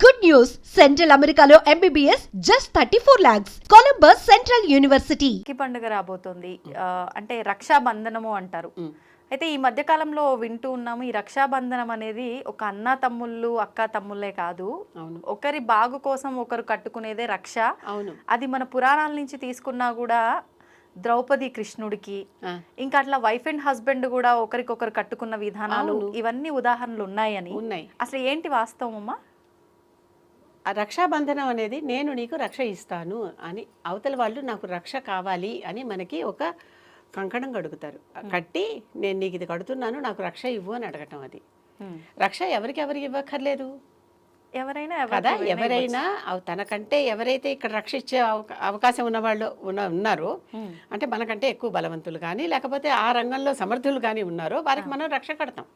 Good news! Central Americano MBBS just 34 lakhs. Columbus Central University. Rakhi పండుగ రాబోతోంది. అంటే రక్షాబంధనము అంటారు. అయితే ఈ మధ్య కాలంలో వింటూ ఉన్నాము, ఈ రక్షాబంధనం అనేది ఒక అన్న తమ్ముళ్ళు అక్క తమ్ముళ్ళే కాదు, ఒకరి బాగు కోసం ఒకరు కట్టుకునేదే రక్ష. అది మన పురాణాల నుంచి తీసుకున్నా కూడా ద్రౌపది కృష్ణుడికి, ఇంకా అట్లా వైఫ్ అండ్ హస్బెండ్ కూడా ఒకరికొకరు కట్టుకున్న విధానాలు, ఇవన్నీ ఉదాహరణలు ఉన్నాయి. అసలు ఏంటి వాస్తవం అమ్మా? ఆ రక్షాబంధనం అనేది నేను నీకు రక్ష ఇస్తాను అని, అవతల వాళ్ళు నాకు రక్ష కావాలి అని మనకి ఒక కంకణం కడుగుతారు. కట్టి నేను నీకు ఇది కడుతున్నాను, నాకు రక్ష ఇవ్వు అని అడగటం. అది రక్ష ఎవరికి ఇవ్వక్కర్లేదు ఎవరైనా కదా. ఎవరైనా తనకంటే ఎవరైతే ఇక్కడ రక్ష ఇచ్చే అవకాశం ఉన్నవాళ్ళు ఉన్నారో, అంటే మనకంటే ఎక్కువ బలవంతులు కానీ లేకపోతే ఆ రంగంలో సమర్థులు కానీ ఉన్నారో వారికి మనం రక్ష కడతాం.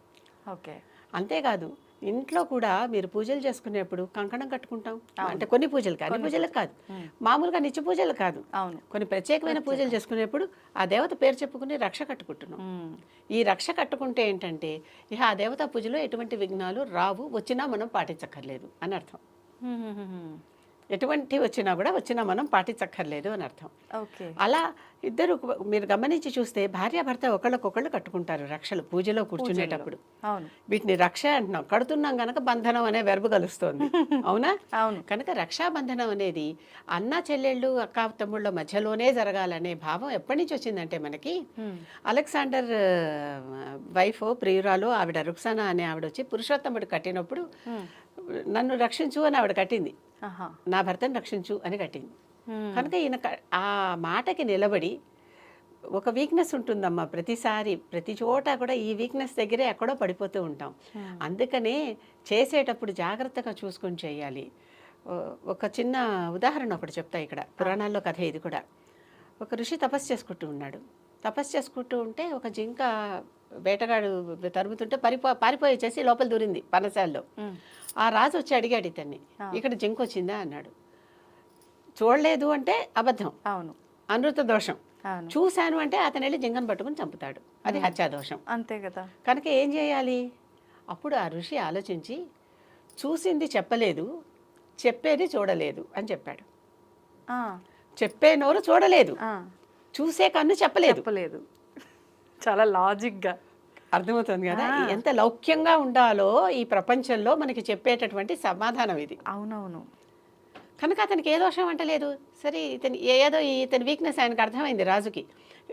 ఓకే. అంతేకాదు, ఇంట్లో కూడా మీరు పూజలు చేసుకునేప్పుడు కంకణం కట్టుకుంటాం. అంటే కొన్ని పూజలు కాదు, పూజలకు కాదు, మామూలుగా నిత్య పూజలు కాదు, కొన్ని ప్రత్యేకమైన పూజలు చేసుకునేప్పుడు ఆ దేవత పేరు చెప్పుకుని రక్ష కట్టుకుంటున్నాం. ఈ రక్ష కట్టుకుంటే ఏంటంటే ఇక ఆ దేవత పూజలో ఎటువంటి విఘ్నాలు రావు, వచ్చినా మనం పాటించక్కర్లేదు అని అర్థం. ఎటువంటి వచ్చినా మనం పాటించక్కర్లేదు అని అర్థం. అలా ఇద్దరు మీరు గమనించి చూస్తే భార్యాభర్త ఒకళ్ళకొకళ్ళు కట్టుకుంటారు రక్షలు పూజలో కూర్చునేటప్పుడు. వీటిని రక్ష అంటున్నాం, కడుతున్నాం గనక బంధనం అనే వెర్బు కలుస్తోంది. అవునా? కనుక రక్షాబంధనం అనేది అన్న చెల్లెళ్ళు అక్క తమ్ముళ్ళ మధ్యలోనే జరగాలనే భావం ఎప్పటి నుంచి వచ్చిందంటే మనకి అలెగ్జాండర్ వైఫ్ ప్రియురాలు ఆవిడ రుక్సానా అనే ఆవిడ వచ్చి పురుషోత్తముడు కట్టినప్పుడు నన్ను రక్షించు అని ఆవిడ కట్టింది, నా భర్తను రక్షించు అని కట్టింది. కనుక ఈయన ఆ మాటకి నిలబడి, ఒక వీక్నెస్ ఉంటుందమ్మా ప్రతిసారి ప్రతి చోట కూడా ఈ వీక్నెస్ దగ్గరే ఎక్కడో పడిపోతూ ఉంటాం. అందుకనే చేసేటప్పుడు జాగ్రత్తగా చూసుకొని చేయాలి. ఒక చిన్న ఉదాహరణ ఒకటి చెప్తా, ఇక్కడ పురాణాల్లో కథ ఇది కూడా. ఒక ఋషి తపస్సు చేసుకుంటూ ఉన్నాడు. తపస్సు చేసుకుంటూ ఉంటే ఒక జింక వేటగాడు తరుముతుంటే పారిపోయేసేసి లోపల దూరింది పనశాలలో. ఆ రాజు వచ్చి అడిగాడు ఇతన్ని, ఇక్కడ జింక వచ్చిందా అన్నాడు. చూడలేదు అంటే అబద్ధం, అవును, అనృత దోషం. చూశాను అంటే అతను వెళ్ళి జింకను పట్టుకుని చంపుతాడు, అది హత్యాదోషం. అంతే కదా. కనుక ఏం చేయాలి? అప్పుడు ఆ ఋషి ఆలోచించి చూసింది చెప్పలేదు, చెప్పేది చూడలేదు అని చెప్పాడు. చెప్పే నోరు చూడలేదు, చూసే కన్ను చెప్పలేదు. చాలా లాజిక్గా అర్థమవుతుంది కదా. ఎంత లౌక్యంగా ఉండాలో ఈ ప్రపంచంలో మనకి చెప్పేటటువంటి సమాధానం ఇది. అవునవును. కనుక అతనికి ఏ దోషం అంటలేదు. సరే, ఇతని వీక్నెస్ ఆయనకు అర్థమైంది రాజుకి.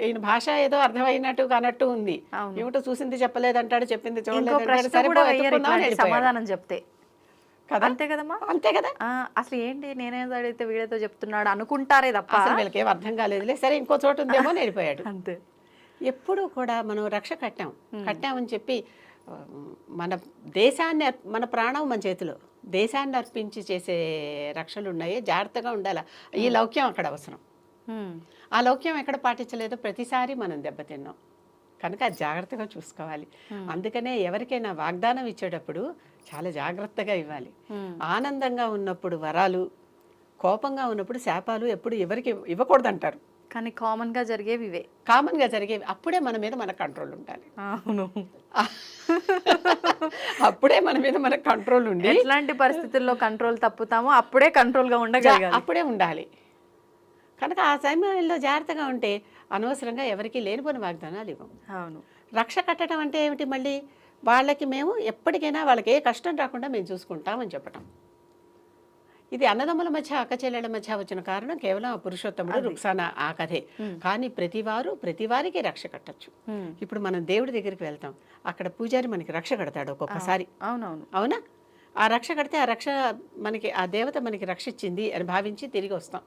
ఈయన భాష ఏదో అర్థమైనట్టు కానట్టు ఉంది, ఏమిటో చూసింది చెప్పలేదంటాడు, చెప్పింది చూడలేదు, సమాధానం చెప్తే కదా. అంతే కదమ్మా, అంతే కదా. అసలు ఏంటి నేనేదో అడిగితే వీడితో చెప్తున్నాడు అనుకుంటారే తప్ప అసలు వీళ్ళకి ఏం అర్థం కాలేదులే, సరే ఇంకో చోటు ఉందేమో వెళ్ళిపోయాడు. అంతే. ఎప్పుడూ కూడా మనం రక్ష కట్టామని చెప్పి మన దేశాన్ని, మన ప్రాణం మన చేతిలో, దేశాన్ని అర్పించి చేసే రక్షలు ఉన్నాయి, జాగ్రత్తగా ఉండాలి. ఈ లౌక్యం అక్కడ అవసరం. ఆ లౌక్యం ఎక్కడ పాటించలేదో ప్రతిసారి మనం దెబ్బతిన్నాం. కనుక జాగ్రత్తగా చూసుకోవాలి. అందుకనే ఎవరికైనా వాగ్దానం ఇచ్చేటప్పుడు చాలా జాగ్రత్తగా ఇవ్వాలి. ఆనందంగా ఉన్నప్పుడు వరాలు, కోపంగా ఉన్నప్పుడు శాపాలు ఎప్పుడు ఎవరికి ఇవ్వకూడదంటారు. కానీ కామన్గా జరిగేవి అప్పుడే మన మీద మన కంట్రోల్ ఉండాలి. అవును, అప్పుడే మన మీద మన కంట్రోల్ ఉండి, ఎట్లాంటి పరిస్థితుల్లో కంట్రోల్ తప్పుతామో అప్పుడే కంట్రోల్గా ఉండగలగాలి, అప్పుడే ఉండాలి. కనుక ఆ సమయంలో జాగ్రత్తగా ఉంటే అనవసరంగా ఎవరికి లేనిపోని వాగ్దానాలు ఇవ్వం. అవును. రక్ష కట్టడం అంటే ఏమిటి? మళ్ళీ వాళ్ళకి మేము ఎప్పటికైనా వాళ్ళకి ఏ కష్టం రాకుండా మేము చూసుకుంటామని చెప్పటం. ఇది అన్నదమ్ముల మధ్య అక్క చెల్లెళ్ళ మధ్య వచ్చిన కారణం కేవలం పురుషోత్తముడు రుక్సానా ఆ కథే. కానీ ప్రతివారికి రక్ష కట్టచ్చు. ఇప్పుడు మనం దేవుడి దగ్గరికి వెళ్తాం, అక్కడ పూజారి మనకి రక్ష కడతాడు ఒక్కొక్కసారి. అవునా? ఆ రక్ష కడితే ఆ రక్ష మనకి, ఆ దేవత మనకి రక్ష ఇచ్చింది అని భావించి తిరిగి వస్తాం.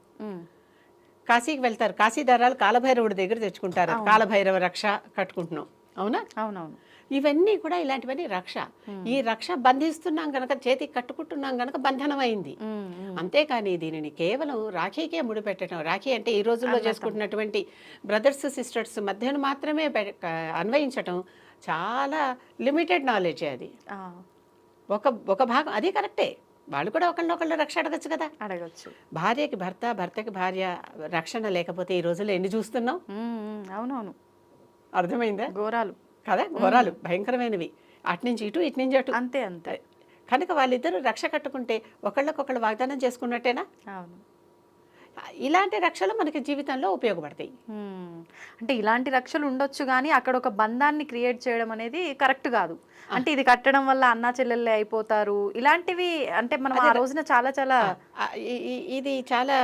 కాశీకి వెళ్తారు, కాశీదారాలు కాలభైరవుడి దగ్గర తెచ్చుకుంటారు, కాలభైరవ రక్ష కట్టుకుంటున్నాం. అవునా? అవునవును. ఇవన్నీ కూడా ఇలాంటివన్నీ రక్ష. ఈ రక్ష బంధిస్తున్నాం కనుక, చేతికి కట్టుకుంటున్నాం కనుక బంధనం అయింది. అంతేకాని దీనిని కేవలం రాఖీకే ముడిపెట్టడం, రాఖీ అంటే ఈ రోజుల్లో చేసుకుంటున్నటువంటి బ్రదర్స్ సిస్టర్స్ మధ్యన మాత్రమే అన్వయించటం చాలా లిమిటెడ్ నాలెడ్జ్. అది ఒక భాగం, అది కరెక్టే. వాళ్ళు కూడా ఒకళ్ళొకళ్ళు రక్ష అడగచ్చు కదా, అడగచ్చు. భార్యకి భర్త, భర్తకి భార్య రక్షణ లేకపోతే ఈ రోజుల్లో ఎన్ని చూస్తున్నాం. అవునవును, అర్థమైందా? ఘోరాలు కదా, ఘోరాలు భయంకరమైనవి. అటు నుంచి ఇటు, ఇటు నుంచి అటు. అంతే అంతే. కనుక వాళ్ళిద్దరూ రక్ష కట్టుకుంటే ఒకళ్ళకొకళ్ళు వాగ్దానం చేసుకున్నట్టేనా? అవును. ఇలాంటి రక్షలు మనకి జీవితంలో ఉపయోగపడతాయి. అంటే ఇలాంటి రక్షలు ఉండొచ్చు కానీ అక్కడ ఒక బంధాన్ని క్రియేట్ చేయడం అనేది కరెక్ట్ కాదు. అంటే ఇది కట్టడం వల్ల అన్నా చెల్లెళ్ళే అయిపోతారు ఇలాంటివి, అంటే మనం ఆ రోజున చాలా చాలా ఇది చాలా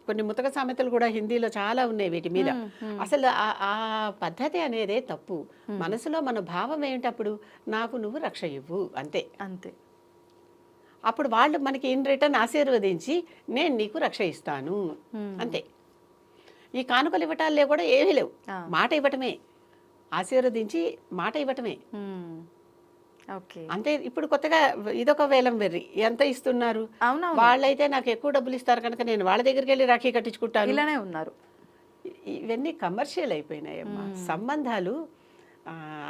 కొన్ని ముతక సామెతలు కూడా హిందీలో చాలా ఉన్నాయి వీటి మీద. అసలు ఆ పద్ధతి అనేదే తప్పు. మనసులో మన భావం ఏంటప్పుడు, నాకు నువ్వు రక్ష ఇవ్వు అంతే అంతే. అప్పుడు వాళ్ళు మనకి ఇన్ రిటర్న్ ఆశీర్వదించి నేను నీకు రక్ష ఇస్తాను అంతే. ఈ కానుకలు ఇవ్వటాలే కూడా ఏమీ లేవు, మాట ఇవ్వటమే, ఆశీర్వదించి మాట ఇవ్వటమే అంతే. ఇప్పుడు కొత్తగా ఇదొక వేలం వెర్రి, ఎంత ఇస్తున్నారు, వాళ్ళైతే నాకు ఎక్కువ డబ్బులు ఇస్తారు కనుక నేను వాళ్ళ దగ్గరికి వెళ్ళి రాఖీ కట్టించుకుంటాను, ఇలానే ఉన్నారు. ఇవన్నీ కమర్షియల్ అయిపోయినాయమ్మా. సంబంధాలు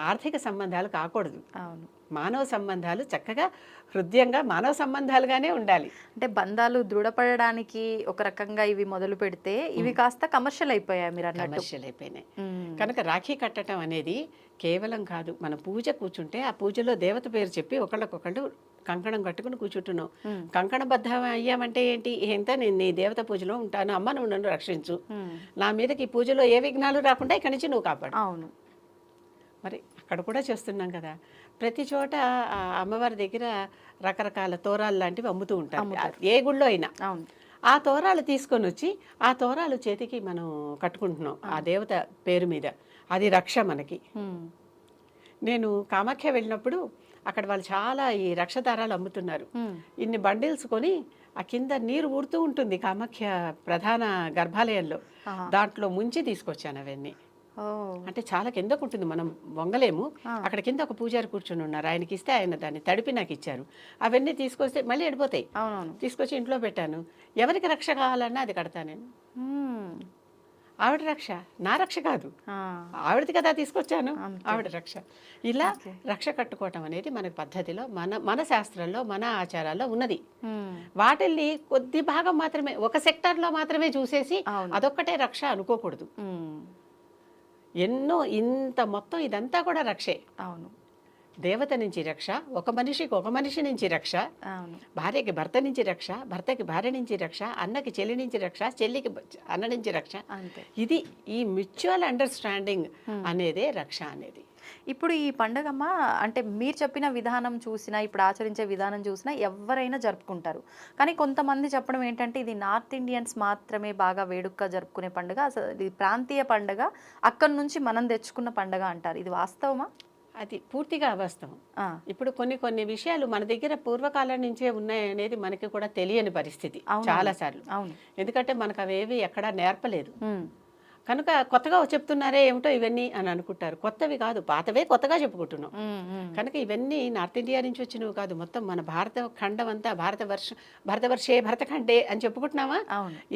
ఆర్థిక సంబంధాలు కాకూడదు. అవును, మానవ సంబంధాలు చక్కగా హృదయంగా మానవ సంబంధాలుగానే ఉండాలి. అంటే బంధాలు దృఢపడడానికి ఒక రకంగా ఇవి మొదలు పెడితే ఇవి కాస్త కమర్షియల్ అయిపోయాయి, మీరు అన్నట్టు కమర్షియల్ అయిపోయినాయి. కనుక రాఖీ కట్టడం అనేది కేవలం కాదు, మన పూజ కూర్చుంటే ఆ పూజలో దేవత పేరు చెప్పి ఒకళ్ళకొకళ్ళు కంకణం కట్టుకుని కూర్చుంటున్నాం. కంకణబద్ధం అయ్యామంటే ఏంటి, ఎంత నేను నీ దేవత పూజలో ఉంటాను, అమ్మ నువ్వు నన్ను రక్షించు, నా మీదకి ఈ పూజలో ఏ విఘ్నాలు రాకుండా ఇక్కడి నుంచి నువ్వు కాపాడు. అవును, మరి అక్కడ కూడా చేస్తున్నాం కదా. ప్రతి చోట అమ్మవారి దగ్గర రకరకాల తోరాలు లాంటివి అమ్ముతూ ఉంటారు, ఏ గుళ్ళో అయినా. ఆ తోరాలు తీసుకొని వచ్చి ఆ తోరాలు చేతికి మనం కట్టుకుంటున్నాం ఆ దేవత పేరు మీద, అది రక్ష మనకి. నేను కామాఖ్య వెళ్ళినప్పుడు అక్కడ వాళ్ళు చాలా ఈ రక్ష దారాలు అమ్ముతున్నారు. ఇన్ని బండిల్స్ కొని ఆ కింద నీరు ఊడుతూ ఉంటుంది కామాఖ్య ప్రధాన గర్భాలయంలో, దాంట్లో ముంచి తీసుకొచ్చాను అవన్నీ. అంటే చాలా కిందకు ఉంటుంది, మనం వంగలేము. అక్కడ కింద ఒక పూజారి కూర్చుని ఉన్నారు, ఆయనకి ఇస్తే ఆయన దాన్ని తడిపి నాకు ఇచ్చారు. అవన్నీ తీసుకొస్తే మళ్ళీ ఎడిపోతాయి, తీసుకొచ్చి ఇంట్లో పెట్టాను. ఎవరికి రక్ష కావాలన్నా అది కడతా నేను. ఆవిడ రక్ష, నా రక్ష కాదు, ఆవిడది కదా తీసుకొచ్చాను, ఆవిడ రక్ష. ఇలా రక్ష కట్టుకోవటం అనేది మన పద్ధతిలో, మన శాస్త్రంలో, మన ఆచారాల్లో ఉన్నది. వాటిల్ని కొద్ది భాగం మాత్రమే, ఒక సెక్టార్లో మాత్రమే చూసేసి అదొక్కటే రక్ష అనుకోకూడదు. ఎన్నో ఇంత మొత్తం ఇదంతా కూడా రక్షే. అవును, దేవత నుంచి రక్ష, ఒక మనిషికి ఒక మనిషి నుంచి రక్ష, భార్యకి భర్త నుంచి రక్ష, భర్తకి భార్య నుంచి రక్ష, అన్నకి చెల్లి నుంచి రక్ష, చెల్లికి అన్న నుంచి రక్ష. ఇది ఈ మ్యూచువల్ అండర్స్టాండింగ్ అనేదే రక్ష అనేది. ఇప్పుడు ఈ పండగమ్మ అంటే మీరు చెప్పిన విధానం చూసినా, ఇప్పుడు ఆచరించే విధానం చూసినా ఎవరైనా జరుపుకుంటారు. కానీ కొంతమంది చెప్పడం ఏంటంటే ఇది నార్త్ ఇండియన్స్ మాత్రమే బాగా వేడుకగా జరుపుకునే పండుగ, అసలు ఇది ప్రాంతీయ పండుగ, అక్కడి నుంచి మనం తెచ్చుకున్న పండుగ అంటారు. ఇది వాస్తవమా? అది పూర్తిగా అవాస్తవం. ఇప్పుడు కొన్ని విషయాలు మన దగ్గర పూర్వకాలం నుంచే ఉన్నాయనేది మనకి కూడా తెలియని పరిస్థితి చాలా సార్లు. ఎందుకంటే మనకు అవేవి ఎక్కడా నేర్పలేదు కనుక కొత్తగా చెప్తున్నారే ఏమిటో ఇవన్నీ అని అనుకుంటారు. కొత్తవి కాదు, పాతవే కొత్తగా చెప్పుకుంటున్నాం. కనుక ఇవన్నీ నార్త్ ఇండియా నుంచి వచ్చినవి కాదు, మొత్తం మన భారత ఖండం అంతా భారతవర్షే భరతఖండే అని చెప్పుకుంటున్నామా,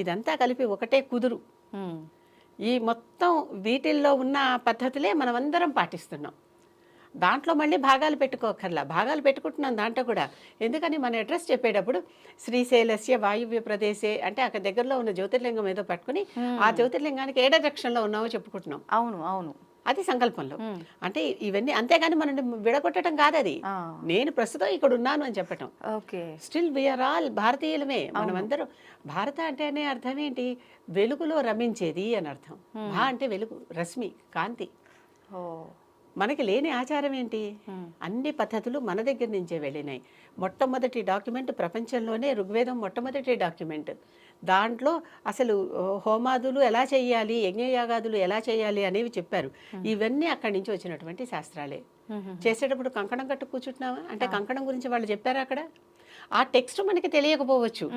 ఇదంతా కలిపి ఒకటే కుదురు. ఈ మొత్తం వీటిల్లో ఉన్న పద్ధతులే మనమందరం పాటిస్తున్నాం. దాంట్లో మళ్ళీ భాగాలు పెట్టుకోకర్లా, భాగాలు పెట్టుకుంటున్నాం దాంట్లో కూడా. ఎందుకని మన అడ్రస్ చెప్పేటప్పుడు శ్రీశైలస్య వాయువ్య ప్రదేశే అంటే అక్కడ దగ్గరలో ఉన్న జ్యోతిర్లింగం ఏదో పట్టుకుని ఆ జ్యోతిర్లింగానికి ఏ డైరెక్షన్లో ఉన్నామో చెప్పుకుంటున్నాం. అవును, అది సంకల్పంలో. అంటే ఇవన్నీ అంతేగాని మనం విడగొట్టడం కాదు, అది నేను ప్రస్తుతం ఇక్కడ ఉన్నాను అని చెప్పటం. స్టిల్ వీఆర్ ఆల్ భారతీయులమే మనమందరం. భారత అంటేనే అర్థం ఏంటి, వెలుగులో రమించేది అని అర్థం. భా అంటే వెలుగు, రశ్మి, కాంతి. మనకి లేని ఆచారం ఏంటి, అన్ని పద్ధతులు మన దగ్గర నుంచే వెళ్ళినాయి. మొట్టమొదటి డాక్యుమెంట్ ప్రపంచంలోనే ఋగ్వేదం మొట్టమొదటి డాక్యుమెంట్. దాంట్లో అసలు హోమాదులు ఎలా చేయాలి, యజ్ఞయాగాదులు ఎలా చేయాలి అనేవి చెప్పారు. ఇవన్నీ అక్కడి నుంచి వచ్చినటువంటి శాస్త్రాలే. చేసేటప్పుడు కంకణం కట్టు కూర్చుంటున్నావా అంటే కంకణం గురించి వాళ్ళు చెప్పారు అక్కడ. ఆ టెక్స్ట్ మనకి తెలియకపోవచ్చు,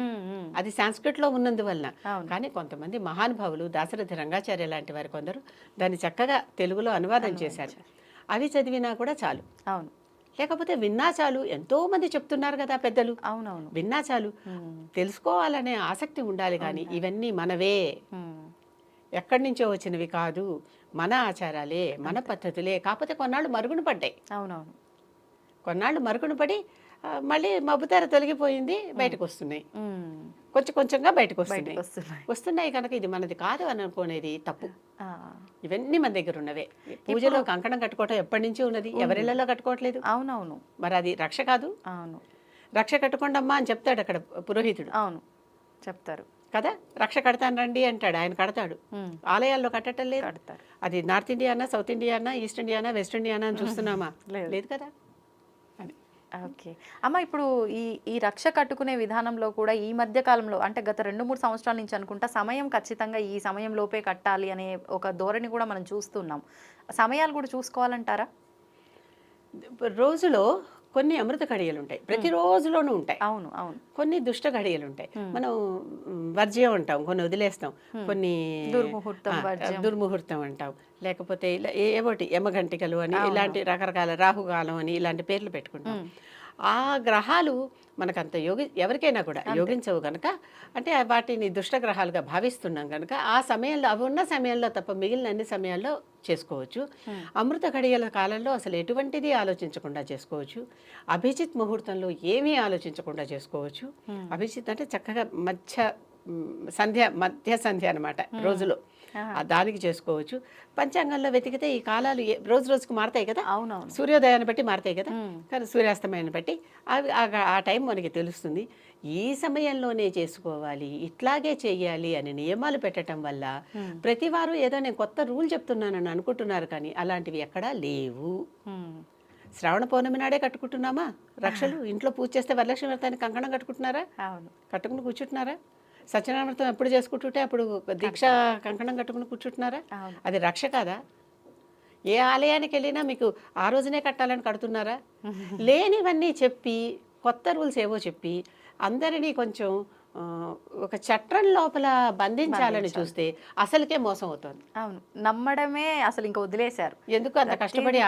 అది సాంస్క్రిట్లో ఉన్నందువలన. కానీ కొంతమంది మహానుభావులు, దాశరథి రంగాచార్య లాంటి వారు కొందరు దాన్ని చక్కగా తెలుగులో అనువాదం చేశారు. అవి చదివినా కూడా చాలు. అవును, లేకపోతే విన్నా చాలు. ఎంతో మంది చెప్తున్నారు కదా పెద్దలు, అవునవును, విన్నా చాలు. తెలుసుకోవాలనే ఆసక్తి ఉండాలి. కానీ ఇవన్నీ మనవే, ఎక్కడి నుంచో వచ్చినవి కాదు, మన ఆచారాలే, మన పద్ధతులే. కాకపోతే కొన్నాళ్ళు మరుగున పడ్డాయి. అవునవును, కొన్నాళ్ళు మరుగున పడి మళ్ళీ మబ్బుతెర తొలగిపోయింది, బయటకు వస్తున్నాయి. కొంచెం కొంచెంగా బయటకు బయటకు వస్తున్నాయి. వస్తున్నాయి కనుక ఇది మనది కాదు అని అనుకునేది తప్పు. ఆ, ఇవన్నీ మన దగ్గర ఉన్నవే. పూజలో కంకణం కట్టుకోవటం ఎప్పటి నుంచి ఉన్నది, ఎవరిళ్లలో కట్టుకోవట్లేదు. అవునవును. మరి అది రక్ష కాదు. అవును, రక్ష కట్టుకోండమ్మా అని చెప్తాడు అక్కడ పురోహితుడు. అవును చెప్తారు కదా, రక్ష కడతాను రండి అంటాడు, ఆయన కడతాడు. ఆలయాల్లో కట్టడం లేదు. కడతారు. అది north Indiana, south Indiana, east Indiana, west Indiana అని చూస్తున్నామా? లేదు కదా. అది ఓకే అమ్మ, ఇప్పుడు ఈ రక్ష కట్టుకునే విధానంలో కూడా ఈ మధ్య కాలంలో అంటే గత 2-3 సంవత్సరాల నుంచి అనుకుంటా సమయం ఖచ్చితంగా ఈ సమయం లోపే కట్టాలి అనే ఒక ధోరణి కూడా మనం చూస్తున్నాం. సమయాలు కూడా చూసుకోవాలంటారా? రోజులో కొన్ని అమృత ఘడియలు ఉంటాయి, ప్రతి రోజులోనూ ఉంటాయి. అవును అవును. కొన్ని దుష్ట ఘడియలు ఉంటాయి. మనం వర్జ్యం అంటాం, కొన్ని వదిలేస్తాం, కొన్ని దుర్ముహూర్తం అంటాం, లేకపోతే ఇలా ఏవోటి యమఘంటికలు అని ఇలాంటి రకరకాల రాహుకాలం అని ఇలాంటి పేర్లు పెట్టుకుంటాం. ఆ గ్రహాలు మనకంత ఎవరికైనా కూడా యోగించవు కనుక, అంటే వాటిని దుష్టగ్రహాలుగా భావిస్తున్నాం కనుక ఆ సమయంలో అవి ఉన్న సమయంలో తప్ప మిగిలిన అన్ని సమయాల్లో చేసుకోవచ్చు. అమృత ఘడియల కాలంలో అసలు ఎటువంటిది ఆలోచించకుండా చేసుకోవచ్చు. అభిజిత్ ముహూర్తంలో ఏమీ ఆలోచించకుండా చేసుకోవచ్చు. అభిజిత్ అంటే చక్కగా మధ్య సంధ్య అనమాట రోజులో, దానికి చేసుకోవచ్చు. పంచాంగంలో వెతికితే ఈ కాలాలు రోజు రోజుకు మారతాయి కదా. అవునవును. సూర్యోదయాన్ని బట్టి మారతాయి కదా, కానీ సూర్యాస్తమయాన్ని బట్టి అవి ఆ టైం మనకి తెలుస్తుంది. ఈ సమయంలోనే చేసుకోవాలి, ఇట్లాగే చేయాలి అని నియమాలు పెట్టడం వల్ల ప్రతి వారు ఏదో నేను కొత్త రూల్ చెప్తున్నానని అనుకుంటున్నారు, కానీ అలాంటివి ఎక్కడా లేవు. శ్రావణ పౌర్ణమి నాడే కట్టుకుంటున్నామా రక్షలు? ఇంట్లో పూజ చేస్తే వరలక్ష్మి వ్రతానికి కంకణం కట్టుకుంటున్నారా? కట్టుకుని కూర్చుంటున్నారా? సత్యనారాయణ వ్రతం ఎప్పుడు చేసుకుంటుంటే అప్పుడు దీక్ష కంకణం కట్టుకుని కూర్చుంటున్నారా? అది రక్ష కాదా? ఏ ఆలయానికి వెళ్ళినా మీకు ఆ రోజునే కట్టాలని కడుతున్నారా? లేనివన్నీ చెప్పి కొత్త రూల్స్ ఏవో చెప్పి అందరినీ కొంచెం ఒక చట్రం లోపల బంధించాలని చూస్తే అసలుకే మోసం అవుతుంది. అవును, నమ్మడమే అసలు ఇంకా వదిలేశారు. ఎందుకు అంత కష్టపడి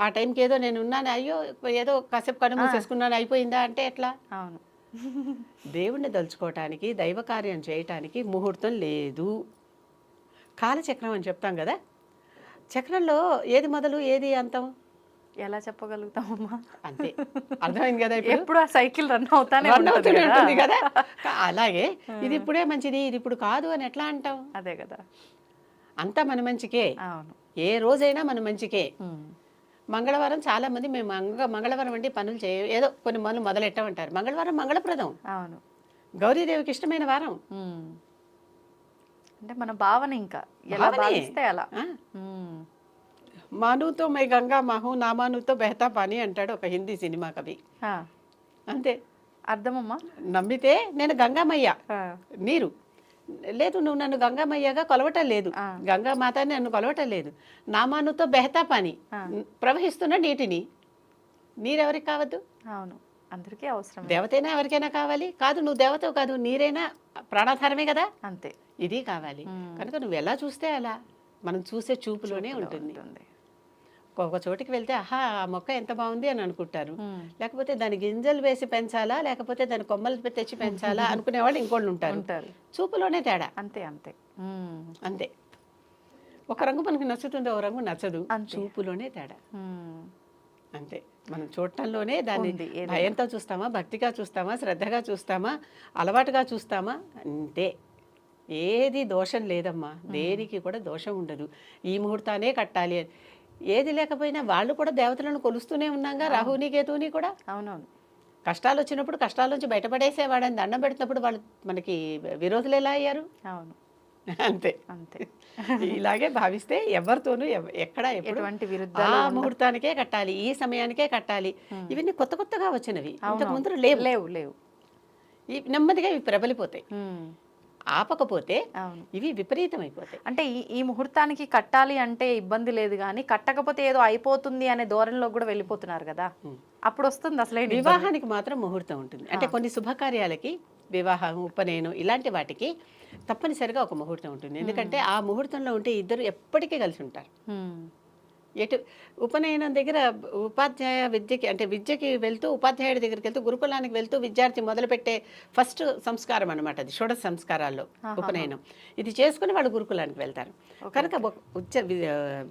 ఆ టైంకి ఏదో నేను ఉన్నాను, అయ్యో ఏదో కాసేపు కడుము చేసుకున్నాను అయిపోయిందా అంటే ఎట్లా? అవును. దేవుణ్ణి దలుచుకోవటానికి, దైవ కార్యం చేయటానికి ముహూర్తం లేదు. కాలచక్రం అని చెప్తాం కదా, చక్రంలో ఏది మొదలు ఏది అంతం ఎలా చెప్పగలుగుతామమ్మా? అంతే, అర్థమైంది కదా. ఎప్పుడు ఆ సైకిల్ రన్ అవుతానే ఉంటుంది కదా. అలాగే ఇది ఇప్పుడే మంచిది, ఇది ఇప్పుడు కాదు అని ఎట్లా అంటాం? అదే కదా. అంతా మన మంచికే. అవును, ఏ రోజైనా మన మంచికే. మంగళవారం చాలా మంది మేము మంగళవారం అంటే పనులు ఏదో కొన్ని పనులు మొదలెట్టామంటారు. మంగళవారం మంగళప్రదం. అవును, గౌరీదేవికి ఇష్టమైన వారం. అంటే మన భావన ఇంకా ఎలా భావిస్తే అలా. మానుతో మై గంగా మాహు నామానుతో బెహతా పానీ అంటాడు ఒక హిందీ సినిమా కవి. అంతే అర్థమమ్మా. నమ్మితే నేను గంగామయ్య, నీరు లేదు, నువ్వు నన్ను గంగామయ్యగా కొలవటం లేదు, గంగామాతని నన్ను కొలవటం లేదు. నామానుతో బెహతా పానీ, ప్రవహిస్తున్న నీటిని. నీరెవరికి కావద్దు? అవును, అందరికీ అవసరం. దేవతైనా ఎవరికైనా కావాలి. కాదు నువ్వు దేవతవు కాదు, నీరైనా ప్రాణాధారమే కదా. అంతే, ఇది కావాలి. కనుక నువ్వు ఎలా చూస్తే అలా, మనం చూసే చూపులోనే ఉంటుంది. ఒక చోటికి వెళ్తే ఆహా ఆ మొక్క ఎంత బాగుంది అని అనుకుంటారు, లేకపోతే దాని గింజలు వేసి పెంచాలా లేకపోతే దాని కొమ్మలు తెచ్చి పెంచాలా అనుకునే వాళ్ళు ఇంకోళ్ళు ఉంటారు. చూపులోనే తేడా. అంతే అంతే అంతే. ఒక రంగు మనకి నచ్చుతుంది, ఒక రంగు నచ్చదు, చూపులోనే తేడా. అంతే, మనం చూడటంలోనే దాన్ని భయంతో చూస్తామా, భక్తిగా చూస్తామా, శ్రద్ధగా చూస్తామా, అలవాటుగా చూస్తామా, అంతే. ఏది దోషం లేదమ్మా, దేనికి కూడా దోషం ఉండదు. ఈ ముహూర్తానే కట్టాలి ఏది లేకపోయినా వాళ్ళు కూడా దేవతలను కొలుస్తూనే ఉన్నాగా, రాహుని కేతువుని కూడా. అవునవును. కష్టాలు వచ్చినప్పుడు కష్టాల నుంచి బయటపడేసేవాడని దండం పెడుతున్నప్పుడు వాళ్ళు మనకి విరోధులు ఎలా అయ్యారు? అవును, అంతే అంతే. ఇలాగే భావిస్తే ఎవరితోనూ ఎక్కడ ఎటువంటి ఆ ముహూర్తానికే కట్టాలి, ఈ సమయానికే కట్టాలి. ఇవన్నీ కొత్త కొత్తగా వచ్చినవి, ఇంతకు ముందు లేవు లేవు లేవు. నెమ్మదిగా ఇవి ప్రబలిపోతాయి. ఆపకపోతే ఇవి విపరీతమైపోతాయి. అంటే ఈ ముహూర్తానికి కట్టాలి అంటే ఇబ్బంది లేదు, కానీ కట్టకపోతే ఏదో అయిపోతుంది అనే ధోరణిలో కూడా వెళ్ళిపోతున్నారు కదా, అప్పుడు వస్తుంది అసలే. వివాహానికి మాత్రం ముహూర్తం ఉంటుంది. అంటే కొన్ని శుభకార్యాలకి, వివాహం, ఉపనయనం ఇలాంటి వాటికి తప్పనిసరిగా ఒక ముహూర్తం ఉంటుంది. ఎందుకంటే ఆ ముహూర్తంలో ఉంటే ఇద్దరు ఎప్పటికీ కలిసి ఉంటారు. ఉపనయనం దగ్గర ఉపాధ్యాయ విద్యకి, అంటే విద్యకి వెళ్తూ ఉపాధ్యాయుడి దగ్గరికి వెళ్తూ గురుకులానికి వెళ్తూ విద్యార్థి మొదలుపెట్టే ఫస్ట్ సంస్కారం అనమాట అది. షోడశ సంస్కారాల్లో ఉపనయనం. ఇది చేసుకుని వాళ్ళు గురుకులానికి వెళ్తారు. కనుక